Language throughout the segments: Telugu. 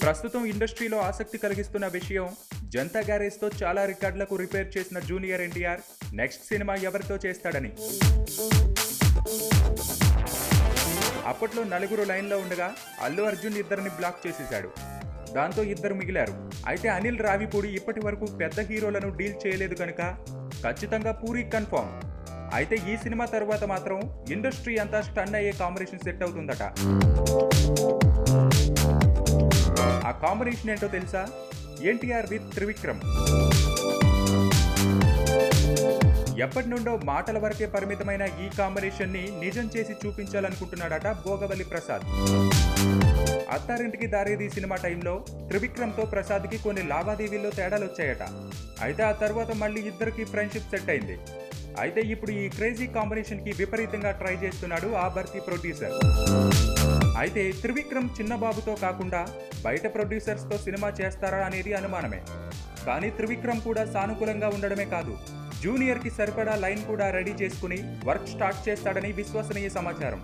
ప్రస్తుతం ఇండస్ట్రీలో ఆసక్తి కలిగిస్తున్న విషయం, జనతా గ్యారేజ్తో చాలా రికార్డులకు రిపేర్ చేసిన జూనియర్ ఎన్టీఆర్ నెక్స్ట్ సినిమా ఎవరితో చేస్తాడని. అప్పట్లో నలుగురు లైన్లో ఉండగా అల్లు అర్జున్ ఇద్దరిని బ్లాక్ చేసేశాడు. దాంతో ఇద్దరు మిగిలారు. అయితే అనిల్ రావిపూడి ఇప్పటి వరకు పెద్ద హీరోలను డీల్ చేయలేదు కనుక ఖచ్చితంగా పూరి కన్ఫర్మ్. అయితే ఈ సినిమా తర్వాత మాత్రం ఇండస్ట్రీ అంతా స్టన్ అయ్యే కాంబినేషన్ సెట్ అవుతుందట. ఆ కాంబినేషన్ ఏంటో తెలుసా? ఎన్టీఆర్ విత్ త్రివిక్రమ్. ఎప్పటి నుండో మాటల వరకే పరిమితమైన ఈ కాంబినేషన్ ని నిజం చేసి చూపించాలనుకుంటున్నాడట భోగవల్లి ప్రసాద్. అత్తారింటికి దారేది సినిమా టైంలో త్రివిక్రమ్తో ప్రసాద్కి కొన్ని లావాదేవీల్లో తేడాలు వచ్చాయట. అయితే ఆ తర్వాత మళ్ళీ ఇద్దరికి ఫ్రెండ్షిప్ సెట్ అయింది. అయితే ఇప్పుడు ఈ క్రేజీ కాంబినేషన్ కి విపరీతంగా ట్రై చేస్తున్నాడు ఆ భర్తీ ప్రొడ్యూసర్. అయితే త్రివిక్రమ్ చిన్నబాబుతో కాకుండా బయట ప్రొడ్యూసర్స్ తో సినిమా చేస్తారా అనేది అనుమానమే. కానీ త్రివిక్రమ్ కూడా సానుకూలంగా ఉండడమే కాదు, జూనియర్ కి సరిపడా లైన్ కూడా రెడీ చేసుకుని వర్క్ స్టార్ట్ చేస్తాడని విశ్వసనీయ సమాచారం.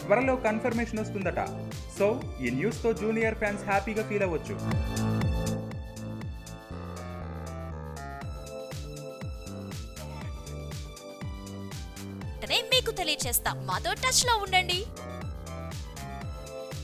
త్వరలో కన్ఫర్మేషన్ వస్తుందట. సో ఈ న్యూస్ తో జూనియర్ ఫ్యాన్స్ హ్యాపీగా ఫీల్ అవ్వచ్చు. మీకు తెలియచేస్తాం, మాతో టచ్ లో ఉండండి.